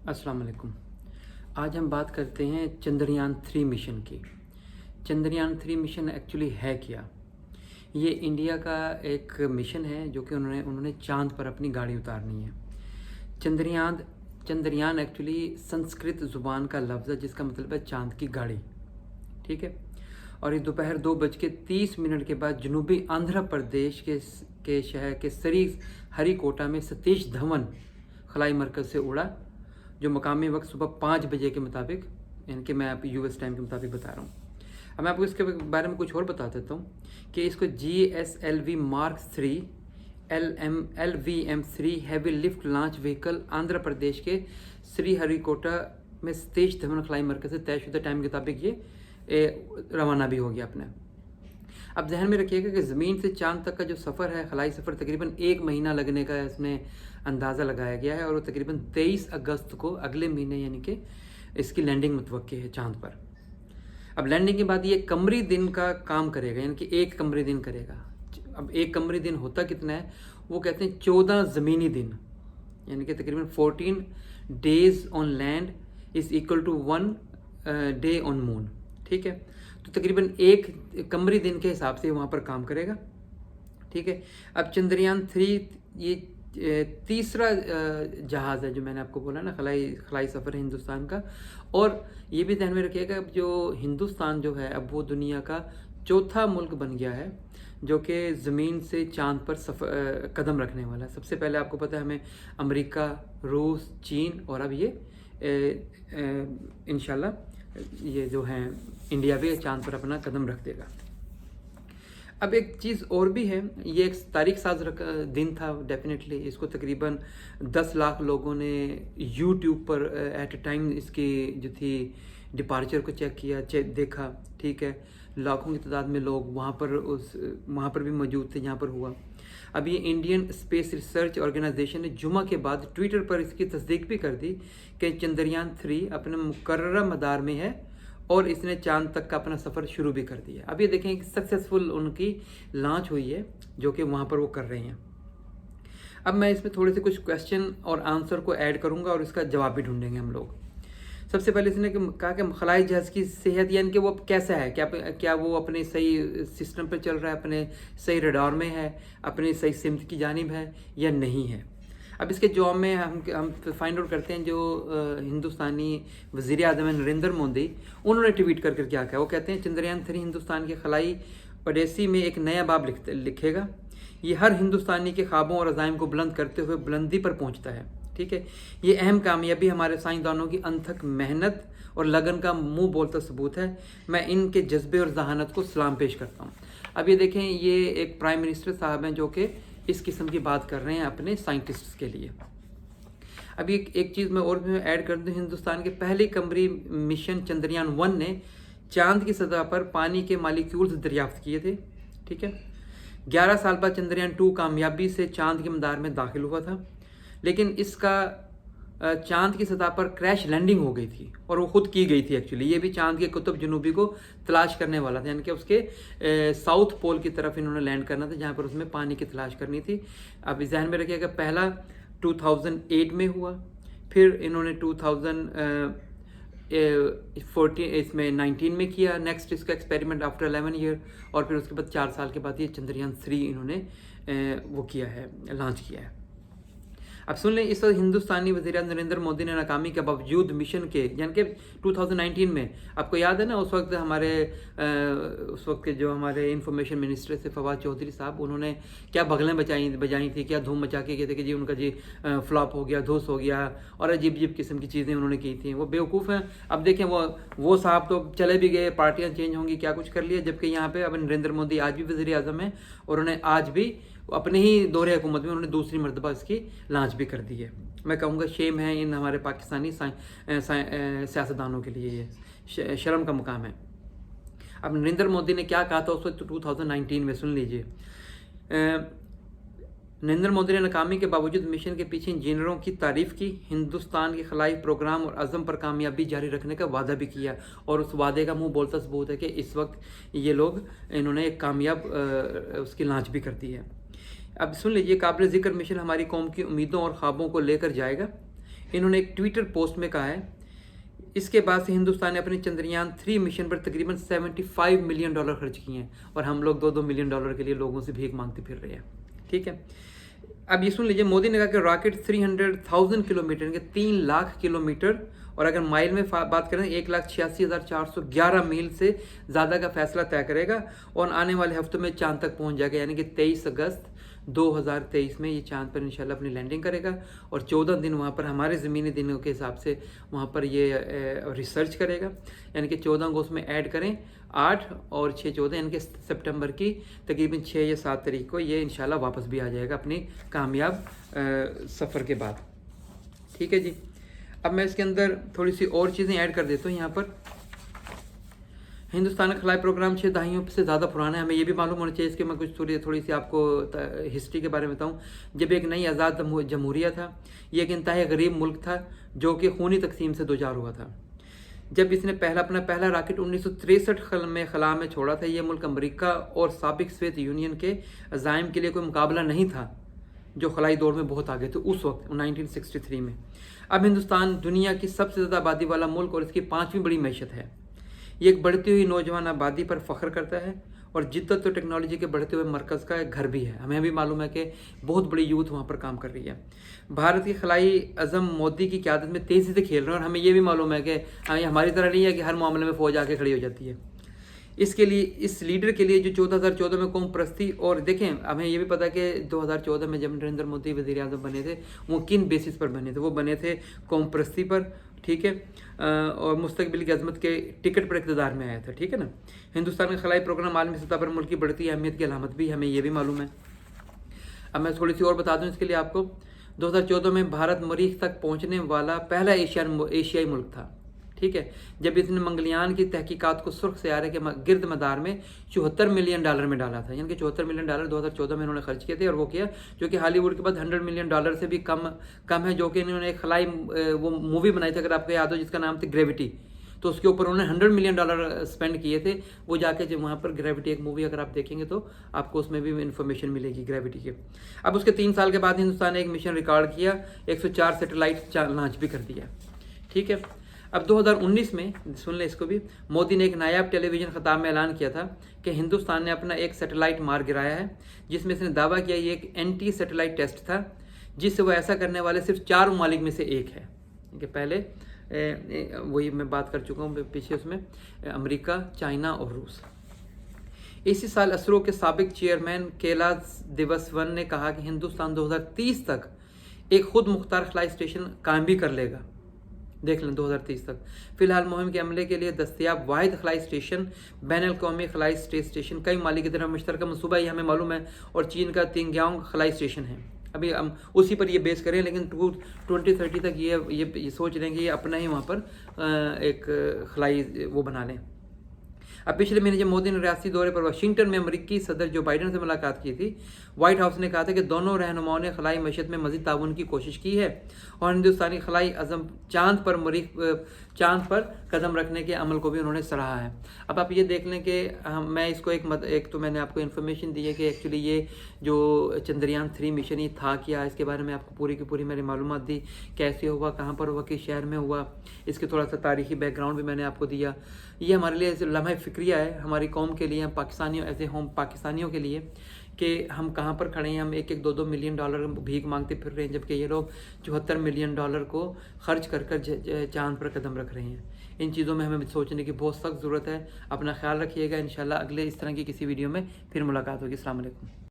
अस्सलाम वालेकुम। आज हम बात करते हैं चंद्रयान 3 मिशन की। चंद्रयान 3 मिशन एक्चुअली है क्या? ये इंडिया का एक मिशन है जो कि उन्होंने चांद पर अपनी गाड़ी उतारनी है। चंद्रयान चंद्रयान एक्चुअली संस्कृत ज़ुबान का लफ्ज़ है जिसका मतलब है चांद की गाड़ी। ठीक है। और ये दोपहर 2:30 के बाद जनूबी आंध्र प्रदेश के शहर के हरिकोटा में सतीश धवन खलाई मरकज़ से उड़ा, जो मकामी वक्त सुबह 5 बजे के मुताबिक, यानी कि मैं आप यूएस टाइम के मुताबिक बता रहा हूँ। अब मैं आपको इसके बारे में कुछ और बता देता हूँ कि इसको GSLV Mark 3 LVM3 heavy lift launch vehicle Andhra Pradesh के श्रीहरिकोटा में सतीश धवन खलाई मरकज़ से तयशुदा टाइम के मुताबिक ये रवाना भी हो गया अपने। अब जहन में रखिएगा कि ज़मीन से चांद तक का जो सफ़र है, खलाई सफ़र, तकरीबन 1 महीना लगने का इसमें अंदाज़ा लगाया गया है और वो तकरीबन 23 अगस्त को अगले महीने यानी कि इसकी लैंडिंग मुतवक्की है चांद पर। अब लैंडिंग के बाद ये कमरी दिन का काम करेगा, यानी कि 1 कमरी दिन करेगा। अब 1 कमरी दिन होता कितना है, वो कहते हैं 14 ज़मीनी दिन, यानी कि तकरीबन 14 days on land is equal to 1 day on moon. ठीक है, तो तकरीबन 1 कमरी दिन के हिसाब से वहाँ पर काम करेगा। ठीक है। अब चंद्रयान 3 ये तीसरा जहाज़ है जो मैंने आपको बोला ना, खलाई सफ़र है हिंदुस्तान का। और ये भी ध्यान में रखिएगा, अब जो हिंदुस्तान जो है अब वो दुनिया का चौथा मुल्क बन गया है जो कि ज़मीन से चांद पर कदम रखने वाला है। सबसे पहले आपको पता है हमें अमेरिका, रूस, चीन और अब ये इंशाल्लाह ये जो है इंडिया भी चांद पर अपना कदम रख देगा। अब एक चीज़ और भी है, ये एक तारीख साज दिन था डेफिनेटली। इसको तकरीबन 10 लाख लोगों ने यूट्यूब पर एट ए टाइम इसकी जो थी डिपार्चर को चेक किया, देखा। ठीक है, लाखों की तादाद में लोग वहाँ पर भी मौजूद थे जहाँ पर हुआ। अब ये इंडियन स्पेस रिसर्च ऑर्गेनाइजेशन ने जुमा के बाद ट्विटर पर इसकी तस्दीक भी कर दी कि चंद्रयान 3 अपने मुकर्ररा मदार में है और इसने चांद तक का अपना सफ़र शुरू भी कर दिया। अब ये देखें कि सक्सेसफुल उनकी लॉन्च हुई है जो कि वहाँ पर वो कर रहे हैं। अब मैं इसमें थोड़े से कुछ क्वेश्चन और आंसर को ऐड करूँगा और इसका जवाब भी ढूंढेंगे हम लोग। सबसे पहले इसने कहा कि खलाई जहाज़ की सेहत, यानी कि वो कैसा है, क्या वो अपने सही सिस्टम पर चल रहा है, अपने सही रडार में है, अपनी सही सिमत की जानिब है या नहीं है। अब इसके जवाब में हम फाइंड आउट करते हैं। जो हिंदुस्तानी वज़ीर आज़म नरेंद्र मोदी, उन्होंने ट्वीट कर क्या कहा। वो कहते हैं चंद्रयान 3 हिंदुस्तान के खलाई ओडेसी में एक नया बाब लिखेगा। ये हर हिंदुस्तानी के ख्वाबों और अज़ाइम को बुलंद करते हुए बुलंदी पर पहुँचता है। ठीक है, ये अहम कामयाबी हमारे साइंसदानों की अनथक मेहनत और लगन का मुंह बोलता सबूत है। मैं इनके जज्बे और जहानत को सलाम पेश करता हूँ। अब ये देखें, ये एक प्राइम मिनिस्टर साहब हैं जो कि इस किस्म की बात कर रहे हैं अपने साइंटिस्ट्स के लिए। अब एक चीज़ मैं और भी ऐड कर दूँ, हिंदुस्तान के पहले कमरी मिशन चंद्रयान 1 ने चांद की सतह पर पानी के मालिक्यूल्स दरियाफ्त किए थे। ठीक है, 11 साल बाद चंद्रयान 2 कामयाबी से चांद के मदार में दाखिल हुआ था, लेकिन इसका चांद की सतह पर क्रैश लैंडिंग हो गई थी और वो खुद की गई थी एक्चुअली। ये भी चांद के कुतुब जनूबी को तलाश करने वाला था, यानी कि उसके साउथ पोल की तरफ इन्होंने लैंड करना था जहाँ पर उसमें पानी की तलाश करनी थी। अब इस ध्यान में रखिएगा, पहला 2008 में हुआ, फिर इन्होंने 2014 इसमें 19 में किया नेक्स्ट इसका एक्सपेरिमेंट आफ्टर 11 ईयर, और फिर उसके बाद 4 साल के बाद ये चंद्रयान 3 इन्होंने वो किया है, लॉन्च किया है। अब सुन लें, इस वक्त हिंदुस्तानी वज़ीर नरेंद्र मोदी ने नाकामी के बावजूद मिशन के, यानी कि 2019 में, आपको याद है ना, उस वक्त के जो हमारे इंफॉर्मेशन मिनिस्टर थे फवाद चौधरी साहब, उन्होंने क्या बगलें बजाई थी, क्या धूम मचा के कहते कि जी उनका जी फ्लॉप हो गया, धूस हो गया, और अजीब किस्म की चीज़ें उन्होंने की थी। वो बेवकूफ़ हैं। अब देखें, वो साहब तो चले भी गए, पार्टियाँ चेंज होंगी, क्या कुछ कर लिया, जबकि यहाँ पर अब नरेंद्र मोदी आज भी वज़ीर आज़म हैं और उन्होंने आज भी अपने ही दौरे हुकूमत में उन्होंने दूसरी मरतबा इसकी लॉन्च भी कर दी है। मैं कहूँगा शेम है इन हमारे पाकिस्तानी सियासतदानों के लिए, ये शर्म का मुकाम है। अब नरेंद्र मोदी ने क्या कहा था उस वक्त 2019 में, सुन लीजिए। नरेंद्र मोदी ने नाकामी के बावजूद मिशन के पीछे इंजीनियरों की तारीफ़ की, हिंदुस्तान के खलाई प्रोग्राम और अज़म पर कामयाबी जारी रखने का वादा भी किया, और उस वादे का मुंह बोलता सबूत है कि इस वक्त ये लोग इन्होंने एक कामयाब उसकी लॉन्च भी कर दी है। अब सुन लीजिए, काबिल ज़िक्र मिशन हमारी कौम की उम्मीदों और ख्वाबों को लेकर जाएगा। इन्होंने एक ट्विटर पोस्ट में कहा है, इसके बाद से हिंदुस्तान ने अपने चंद्रयान 3 मिशन पर तकरीबन $75 मिलियन खर्च किए हैं और हम लोग $2-2 मिलियन के लिए लोगों से भीख मांगते फिर रहे हैं। ठीक है, अब ये सुन लीजिए, मोदी ने कहा कि रॉकेट 300,000 किलोमीटर के 3 लाख किलोमीटर और अगर माइल में बात करें 1,86,411 मील से ज़्यादा का फैसला तय करेगा और आने वाले हफ्तों में चांद तक पहुंच जाएगा, यानी कि 23 अगस्त 2023 में ये चांद पर इंशाल्लाह अपनी लैंडिंग करेगा और 14 दिन वहाँ पर हमारे ज़मीनी दिनों के हिसाब से वहाँ पर ये रिसर्च करेगा, यानी कि 14 को उसमें ऐड करें 8 और 6 14, यानी कि सितंबर की तकरीबन 6 या 7 तारीख को ये इंशाल्लाह वापस भी आ जाएगा अपनी कामयाब सफ़र के बाद। ठीक है जी, अब मैं इसके अंदर थोड़ी सी और चीज़ें ऐड कर देता हूँ। यहाँ पर हिंदुस्तान का खलाई प्रोग्राम 6 दहाइयों से ज़्यादा पुराना है, हमें ये भी मालूम होना चाहिए। इसके मैं कुछ थोड़ी सी आपको हिस्ट्री के बारे में बताऊँ। जब एक नई आज़ाद जमहूरिया था, ये एक इंतहाई गरीब मुल्क था जो कि खूनी तकसीम से दो चार हुआ था। जब इसने अपना पहला रॉकेट 1963 में खला में छोड़ा था, ये मुल्क अमेरिका और साबिक सोवियत यूनियन के अज़ाइम के लिए कोई मुकाबला नहीं था, जो खलाई दौड़ में बहुत आगे थे उस वक्त 1963 में। अब हिंदुस्तान दुनिया की सबसे ज़्यादा आबादी वाला मुल्क और इसकी 5वीं बड़ी मैशत है। ये एक बढ़ती हुई नौजवान आबादी पर फ़ख्र करता है और जिद्दत और टेक्नोलॉजी के बढ़ते हुए मरकज़ का एक घर भी है। हमें भी मालूम है कि बहुत बड़ी यूथ वहाँ पर काम कर रही है। भारत की खलाई अज़म मोदी की क़यादत में तेज़ी से खेल रहे हैं और हमें ये भी मालूम है कि हमारी तरह नहीं है कि हर मामले में फ़ौज आके खड़ी हो जाती है। इसके लिए इस लीडर के लिए जो 2014 में कौम परस्ती, और देखें हमें ये भी पता है कि 2014 में जब नरेंद्र मोदी वज़ीर आज़म बने थे वो किन बेसिस पर बने थे, वो बने थे कौम परस्ती पर। ठीक है, और मुस्तकबिल की अजमत के टिकट पर इक़्तिदार में आया था। ठीक है ना, हिंदुस्तान का खलाई प्रोग्राम आलमी सतह पर मुल्क की बढ़ती अहमियत की अलामत भी हमें ये भी मालूम है। अब मैं थोड़ी सी और बता दूँ इसके लिए आपको। 2014 में भारत मरीख तक पहुँचने वाला पहला एशियाई मुल्क था। ठीक है, जब इसने मंगलयान की तहकीकात को सुर्ख सियारे के गिरद मदार में $74 मिलियन में डाला था, यानी कि $74 मिलियन 2014 में इन्होंने खर्च किए थे। और वो किया जो कि हॉलीवुड के बाद $100 मिलियन से भी कम है, जो कि इन्होंने एक खलाई वो मूवी बनाई थी, अगर आपको याद हो, जिसका नाम था ग्रेविटी। तो उसके ऊपर उन्होंने $100 मिलियन स्पेंड किए थे। वो जाके जब वहाँ पर ग्रेविटी एक मूवी अगर आप देखेंगे तो आपको उसमें भी इन्फॉर्मेशन मिलेगी ग्रेविटी के। अब उसके 3 साल के बाद हिंदुस्तान ने एक मिशन रिकॉर्ड किया, 104 सैटेलाइट लॉन्च भी कर दिया। ठीक है, अब 2019 में सुन लें इसको भी, मोदी ने एक नायाब टेलीविज़न खिताब में ऐलान किया था कि हिंदुस्तान ने अपना एक सैटेलाइट मार गिराया है, जिसमें इसने दावा किया ये एक एंटी सैटेलाइट टेस्ट था, जिससे वो ऐसा करने वाले सिर्फ 4 ममालिक में से एक है। कि पहले वही मैं बात कर चुका हूँ पीछे, उसमें अमेरिका, चाइना और रूस। इसी साल असरो के साबिक चेयरमैन कैलाश देवस्वन ने कहा कि हिंदुस्तान 2030 तक एक खुद मुख्तार खलाई स्टेशन कायम भी कर लेगा। देख लें 2030 तक। फिलहाल मुहिम के अमले के लिए दस्तयाब वाहिद खलाई स्टेशन बैनुल-अक़वामी खलाई स्टेशन कई मालिक की तरफ मुश्तरका मनसूबा ही हमें मालूम है, और चीन का तिंगयांग खलाई स्टेशन है। अभी हम उसी पर ये बेस करें, लेकिन 2030 तक ये सोच रहे हैं कि ये अपना ही वहाँ पर एक खलाई वो बना लें। अब पिछले महीने जब मोदी ने रियासती दौरे पर वाशिंगटन में अमेरिकी सदर जो बाइडन से मुलाकात की थी, व्हाइट हाउस ने कहा था कि दोनों रहनुमाओं ने खलाई मईशत में मज़ीद ताउन की कोशिश की है और हिंदुस्तानी खलाई अज़म चांद पर कदम रखने के अमल को भी उन्होंने सराहा है। अब आप ये देख लें कि मैं इसको एक तो मैंने आपको इन्फॉर्मेशन दी है कि एक्चुअली ये जो चंद्रयान 3 मिशन ही था क्या, इसके बारे में आपको पूरी की पूरी मेरी मालूमात दी, कैसे हुआ, कहाँ पर हुआ, किस शहर में हुआ, इसके थोड़ा सा तारीखी बैकग्राउंड भी मैंने आपको दिया। ये हमारे लिए लम्हा फ़िक्रिया है, हमारी कौम के लिए, हम पाकिस्तानियों एज ए होम पाकिस्तानियों के लिए, कि हम कहाँ पर खड़े हैं। हम $1-2 मिलियन भीख मांगते फिर रहे हैं, जबकि ये लोग $74 मिलियन को खर्च कर चांद पर कदम रख रहे हैं। इन चीज़ों में हमें सोचने की बहुत सख्त ज़रूरत है। अपना ख्याल रखिएगा। इंशाल्लाह अगले इस तरह की किसी वीडियो में फिर मुलाकात होगी। अस्सलाम वालेकुम।